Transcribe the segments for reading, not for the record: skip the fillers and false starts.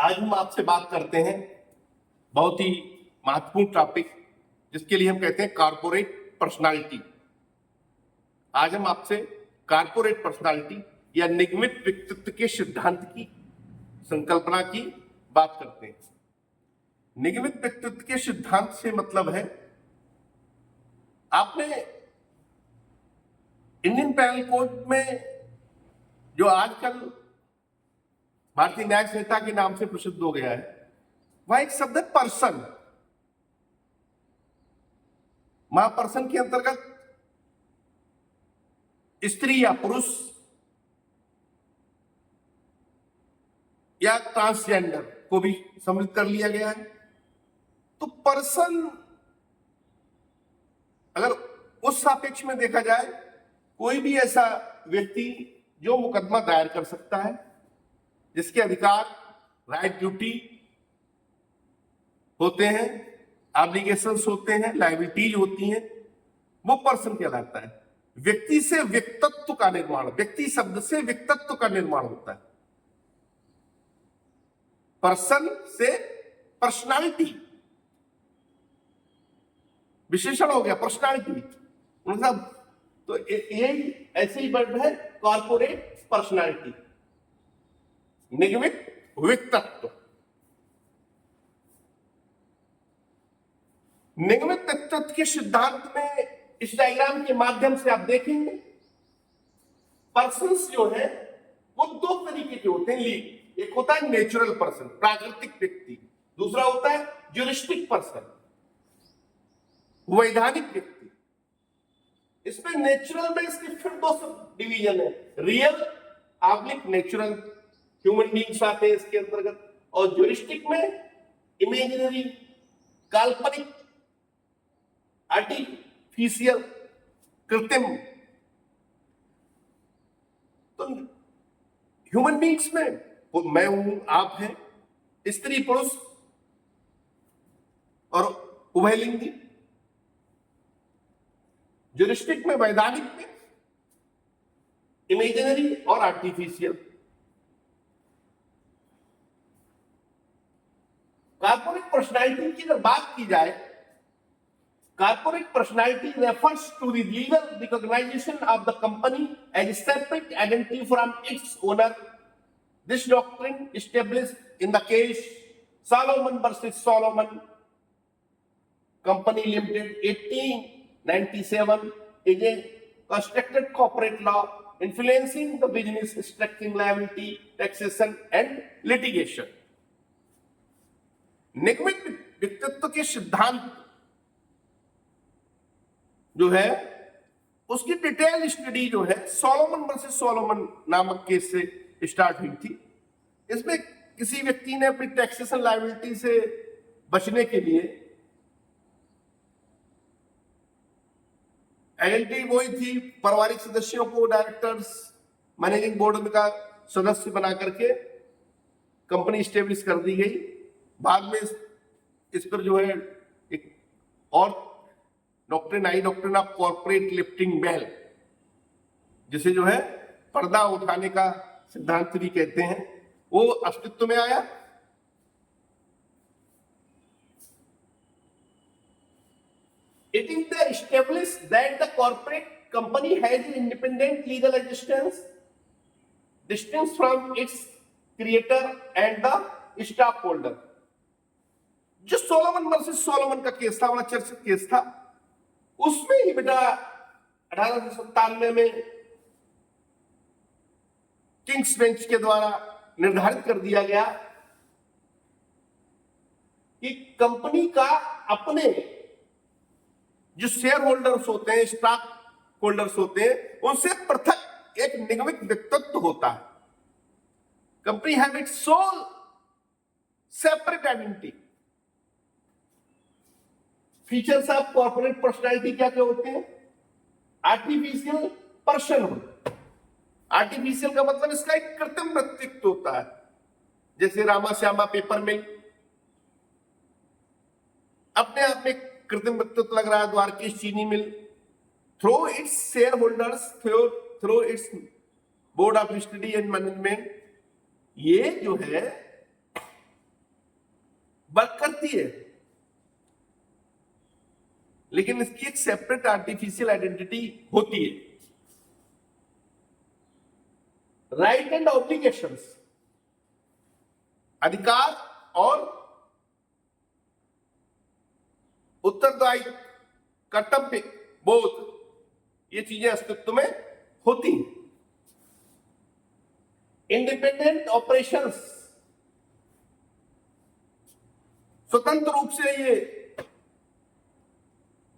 आज हम आपसे बात करते हैं बहुत ही महत्वपूर्ण टॉपिक, जिसके लिए हम कहते हैं कॉर्पोरेट पर्सनालिटी। आज हम आपसे कॉर्पोरेट पर्सनालिटी या निगमित व्यक्तित्व के सिद्धांत की संकल्पना की बात करते हैं। निगमित व्यक्तित्व के सिद्धांत से मतलब है, आपने इंडियन पैनल कोड में जो आजकल भारतीय न्याय संहिता के नाम से प्रसिद्ध हो गया है, वह एक शब्द है पर्सन। पर्सन के अंतर्गत स्त्री या पुरुष या ट्रांसजेंडर को भी सम्मिलित कर लिया गया है। तो पर्सन अगर उस सापेक्ष में देखा जाए, कोई भी ऐसा व्यक्ति जो मुकदमा दायर कर सकता है, जिसके अधिकार, राइट, ड्यूटी होते हैं, ऑब्लिगेशंस होते हैं, लायबिलिटीज होती हैं, वो पर्सन कहलाता है। व्यक्ति से व्यक्तित्व का निर्माण, व्यक्ति शब्द से व्यक्तित्व का निर्माण होता है। पर्सन से पर्सनालिटी, विशेषण हो गया पर्सनालिटी मतलब। तो ये ऐसे ही वर्ड है कॉर्पोरेट पर्सनालिटी, निगमित व्यक्तित्व। निगमित व्यक्तित्व के सिद्धांत में इस डायग्राम के माध्यम से आप देखेंगे, पर्सन्स जो है वो दो तरीके के होते हैं। एक होता है नेचुरल पर्सन, प्राकृतिक व्यक्ति। दूसरा होता है ज्यूरिस्टिक पर्सन, वैधानिक व्यक्ति। इसमें नेचुरल में इसके फिर दो डिवीजन है, real oblique natural, human beings आते हैं इसके अंतर्गत। और ज्यूरिस्टिक में इमेजिनरी, काल्पनिक, आर्टिफिशियल, कृत्रिम। तो ह्यूमन बींग्स में मैं हूं, आप हैं, स्त्री पुरुष और उभयलिंगी। ज्यूरिस्टिक में, वैधानिक में इमेजिनरी और आर्टिफिशियल। कॉर्पोरेट पर्सनालिटी की अगर बात की जाए, corporate personality refers to the legal recognition of the company as a separate entity from its owner. This doctrine established in the case Solomon versus Solomon Company Limited 1897 is a constructed corporate law influencing the business, structuring, liability, taxation and litigation. निगमित व्यक्तित्व के सिद्धांत जो है, उसकी detail study जो है Solomon versus Solomon नामक केस से स्टार्ट हुई थी। इसमें किसी व्यक्ति ने अपनी टैक्सेशन लायबिलिटी से बचने के लिए एलएलटी वही थी, पारिवारिक सदस्यों को डायरेक्टर्स, मैनेजिंग बोर्ड का सदस्य बना करके कंपनी स्टेब्लिश कर दी गई। बाद में इस पर जो है एक और डॉक्ट्रिन आई, doctrine of corporate lifting veil, जिसे जो है पर्दा उठाने का सिद्धांत भी कहते हैं, वो अस्तित्व में आया। It is established that the corporate company has independent legal existence, distinct from its creator and the stockholder। जो सोलोमन वर्सेस सोलोमन का केस था, बड़ा चर्चित केस था, उसमें ही बेटा 1897 में किंग्स बेंच के द्वारा निर्धारित कर दिया गया कि कंपनी का अपने जो शेयर होल्डर्स होते हैं, स्टॉक होल्डर्स होते हैं, उनसे पृथक एक निगमित व्यक्तित्व होता है। Company have its sole separate identity. Features of corporate personality क्या क्या होते हैं? आर्टिफिशियल पर्सन होता है। आर्टिफिशियल का मतलब इसका एक कृत्रिम व्यक्तित्व होता है, जैसे रामा श्यामा पेपर मिल अपने आप में कृत्रिम व्यक्तित्व लग रहा है, द्वारकेश चीनी mill. Through its share holders, through its board of study and management, ये जो है वर्क करती है, लेकिन इसकी एक सेपरेट आर्टिफिशियल आइडेंटिटी होती है। राइट एंड ऑब्लिगेशंस, अधिकार और उत्तरदायित्व, कर्तव्य बोध, ये चीजें अस्तित्व में होती हैं। इंडिपेंडेंट ऑपरेशंस, स्वतंत्र रूप से ये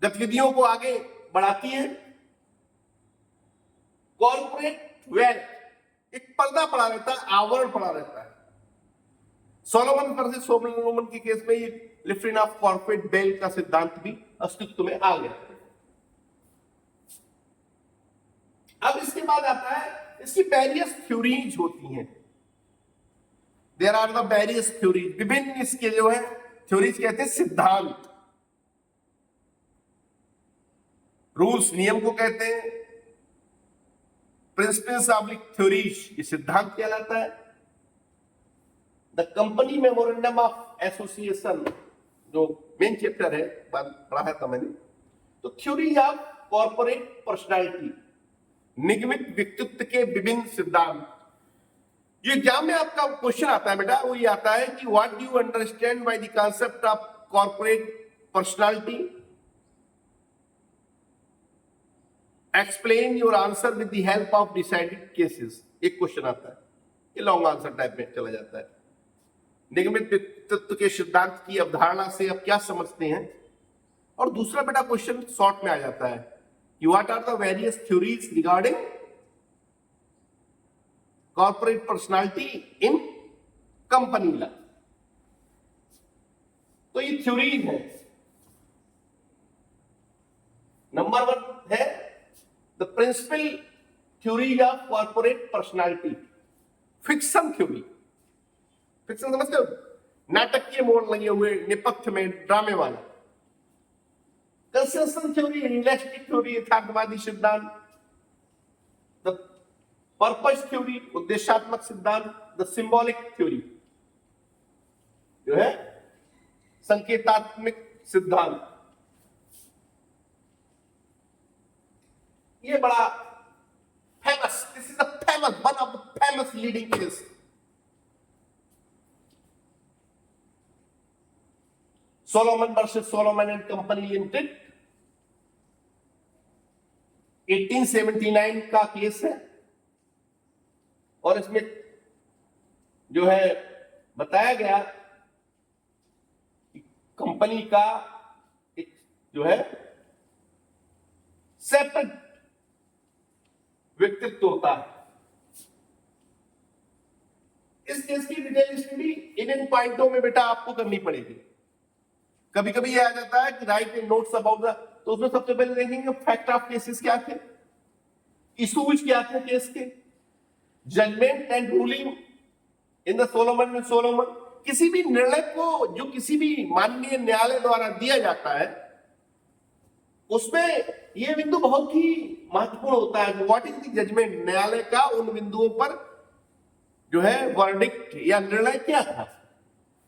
गतिविधियों को आगे बढ़ाती है। कॉर्पोरेट वेल्थ, एक पर्दा पड़ा रहता है, आवरण पड़ा रहता है। सोलोमन वर्सेस सोलोमन के केस में ये लिफ्टिंग ऑफ कॉर्पोरेट वेल्थ का सिद्धांत भी अस्तित्व में आ गया। अब इसके बाद आता है, इसकी वेरियस थ्योरीज होती हैं। There are the various theories, विभिन्न इसके जो है थ्योरीज कहते हैं सिद्धांत। रूल्स, नियम को कहते हैं। प्रिंसिपल्स ऑफ थ्योरीज, ये सिद्धांत कहलाता है। The company memorandum of association, जो मेन चैप्टर है, पढ़ा था मैंने। तो थ्योरी ऑफ कॉर्पोरेट पर्सनालिटी, निगमित व्यक्तित्व के विभिन्न सिद्धांत। ये एग्जाम में आपका क्वेश्चन आता है बेटा, वो ये आता है कि what do you understand by the concept of corporate personality, explain your answer with the help of decided cases. एक क्वेश्चन आता है, ये लॉन्ग आंसर टाइप में चला जाता है। निगमित व्यक्तित्व के सिद्धांत की अवधारणा से आप क्या समझते हैं। और दूसरा बेटा क्वेश्चन शॉर्ट में आ जाता है कि what are the various theories regarding corporate personality in company law. तो ये थ्योरीज है। नंबर 1 है the principal theory of corporate personality, fiction theory. Fiction समझते हो, नाटकीय मोड़ लगे हुए, नेपथ्य में ड्रामे वाला। कंसेशन थ्योरी, रियलिस्टिक थ्योरी, यथार्थवादी सिद्धांत। द पर्पस थ्योरी, उद्देश्यात्मक सिद्धांत। द सिंबॉलिक थ्योरी, जो है संकेतात्मक सिद्धांत। ये बड़ा famous, this is the famous, one of the famous leading case. Solomon versus Solomon and company limited, 1879 का केस है। और इसमें जो है बताया गया कि कंपनी का एक जो है सेपरेट व्यक्तित्व होता है। इस केस की डिटेल स्टडी इन पॉइंटों में बेटा आपको करनी पड़ेगी। कभी कभी ये आ जाता है कि right in notes about the, तो उसमें सबसे पहले देखेंगे फैक्ट ऑफ केसेस क्या थे, इशूज क्या थे केस के, judgement and ruling in the Solomon and Solomon. किसी भी निर्णय को जो किसी भी माननीय न्यायालय द्वारा दिया जाता है, उसमें यह बिंदु बहुत ही महत्वपूर्ण होता है। व्हाट इज द जजमेंट, न्यायालय का उन बिंदुओं पर जो है वर्डिक्ट या निर्णय क्या था,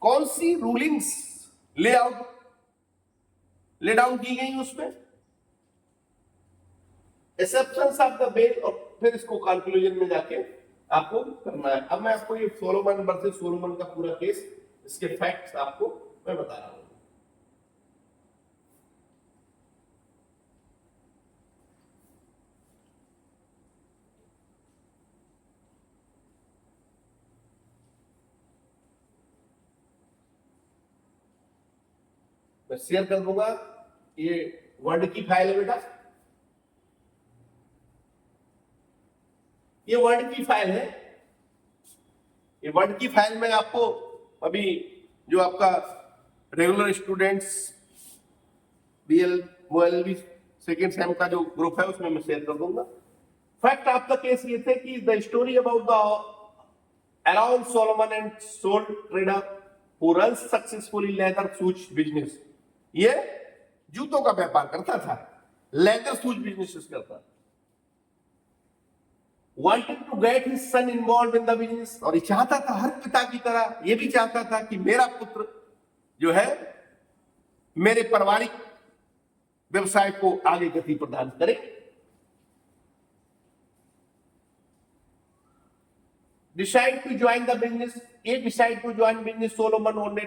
कौन सी रूलिंग्स ले डाउन की गई उसमें, एक्सेप्शंस ऑफ द बेल, और फिर इसको कंक्लूजन में जाके आपको करना है। अब मैं आपको ये सोलोमन वर्सेस सोलोमन का पूरा केस, इसके फैक्ट्स आपको मैं बता रहा हूं। मैं शेयर कर दूंगा, ये वर्ड की फाइल है बेटा, ये वर्ड की फाइल है। ये वर्ड की फाइल में आपको अभी जो आपका रेगुलर स्टूडेंट्स बीएल मोएलबी सेकेंड सेम का जो ग्रुप है उसमें मैं शेयर कर दूंगा। फैक्ट आपका केस ये थे कि the story about the around Solomon and soul trader who runs successfully leather shoes business. ये जूतों का व्यापार करता था, लेदर शूज बिजनेस करता था। wanted to get his son involved in the business, और ये चाहता था हर पिता की तरह, ये भी चाहता था कि मेरा पुत्र जो है मेरे पारिवारिक व्यवसाय को आगे गति प्रदान करे। Decide to join the business. A decide to join business. Solomon owned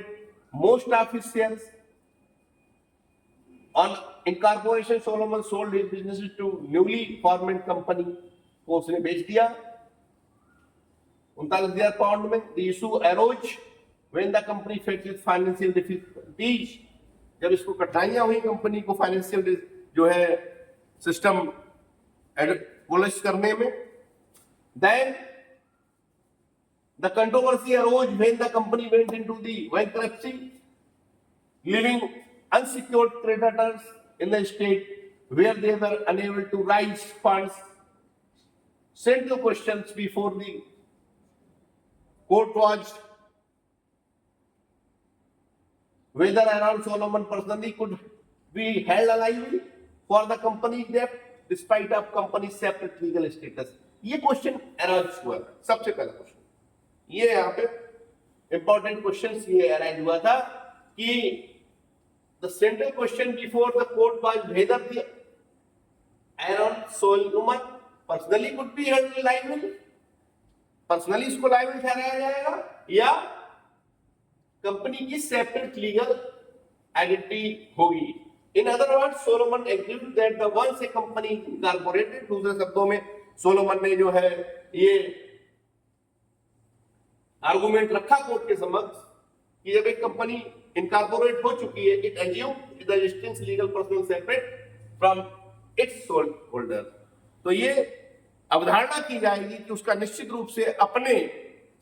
most of his shares. On incorporation, Solomon sold his businesses to newly formed company. को उसने बेच दिया 39,000 पाउंड में। The issue arose when the company faced financial difficulties. जब इसको कठिनाइयां हुई company को फाइनेंशियल जो है सिस्टम एडोलिश करने में। Then the controversy arose when the company went into the bankruptcy, leaving unsecured creditors in the state where they were unable to raise funds. Central questions before the court was whether Aaron Solomon personally could be held liable for the company's debt despite of company's separate legal status. ये question arise हुआ था, सबसे पहला question ये यहाँ पे important question ये arise हुआ था कि the central question before the court was whether the Aron Solomon personally could be held liable, personally इसको लायबल ठहराया जाएगा या कंपनी की सेपरेट लीगल आइडेंटिटी होगी। In other words Solomon agreed that the once a company incorporated, दूसरे शब्दों में Solomon ने जो है ये आर्गुमेंट रखा कोर्ट के समक्ष कि जब एक कंपनी इनकॉर्पोरेट हो चुकी है, it assumed the existence legal person separate from its holder, तो ये अवधारणा की जाएगी कि उसका निश्चित रूप से अपने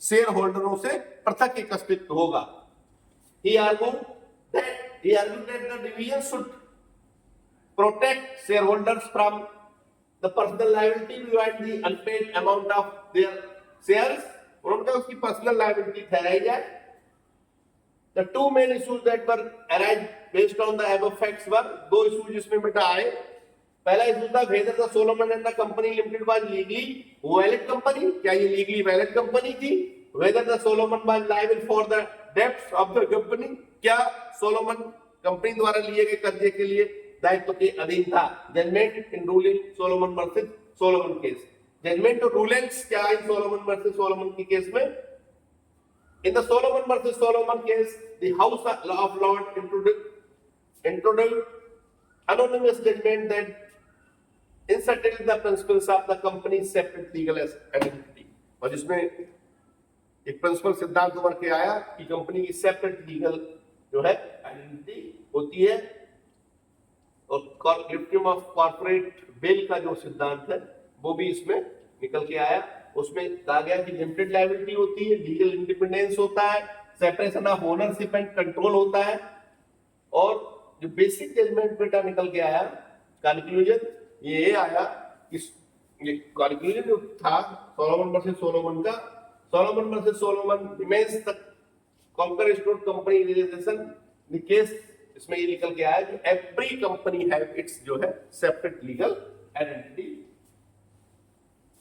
शेयर होल्डरों से पृथक एक अस्तित्व होगा। He argued that the division should protect shareholders from the personal liability beyond the unpaid amount of their shares, और उनका उसकी पर्सनल लायबिलिटी ठहराई जाए। The two main issues that were arise based on the above facts were, दो issue जिसमें बेटा आए। पहला इशू था whether the Solomon and the company limited was legally valid company, क्या ये legally valid कंपनी थी? Whether the Solomon was liable for the debts of the company, क्या सोलोमन कंपनी द्वारा लिए गए कर्जे के लिए दायित्व के अधीन था। Judgment in ruling Solomon versus Solomon case, judgment और रूलिंग्स क्या इन सोलोमन वर्सेस सोलोमन की केस में। In the Solomon versus Solomon case the House of Lord introduced anonymous judgment that inserted the principles of the company's separate legal identity, और जिसमें एक principal सिद्धांत उभर के आया कि कंपनी की सेपरेट लीगल जो है आइडेंटिटी होती है, और लिफ्टिंग ऑफ कॉर्पोरेट बिल का जो सिद्धांत है वो भी इसमें निकल के आया। उसमें कहा गया कि लिमिटेड लायबिलिटी होती है, लीगल इंडिपेंडेंस होता है, separation of ownership and control होता है, और जो बेसिक जजमेंट बेटा निकल के आया कंक्लूजन ये आया कि ये कंक्लूजन जो था सोलोमन वर्सेस सोलोमन का, Solomon versus Solomon remains the conquer store company relation the case, इसमें ये निकल के आया कि एवरी कंपनी हैव इट्स जो है सेपरेट लीगल आइडेंटिटी,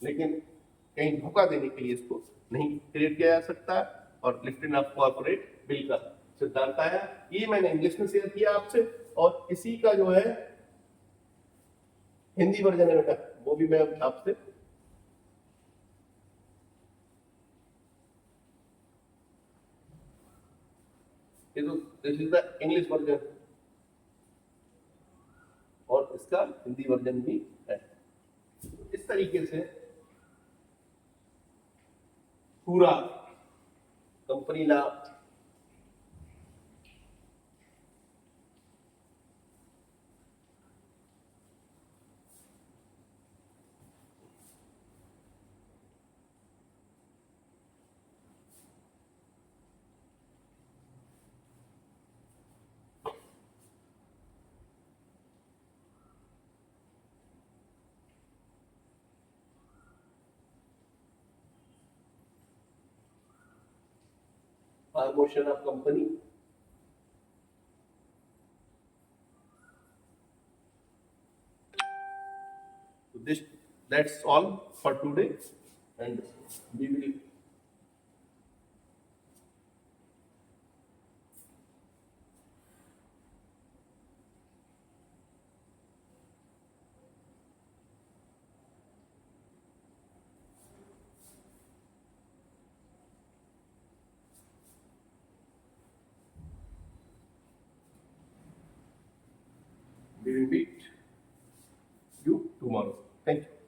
लेकिन कहीं धोखा देने के लिए इसको नहीं क्रिएट किया जा सकता, और लिफ्टिंग ऑफ कॉर्पोरेट बिल का सिद्धांत आया। ये मैंने इंग्लिश में शेयर किया आपसे, और इसी का जो है हिंदी वर्जन है बेटा, वो भी मैं आपसे this is the English version, और इसका हिंदी वर्जन भी है। इस तरीके से पूरा company law motion of company, so that's all for today, and we will tomorrow. Thank you.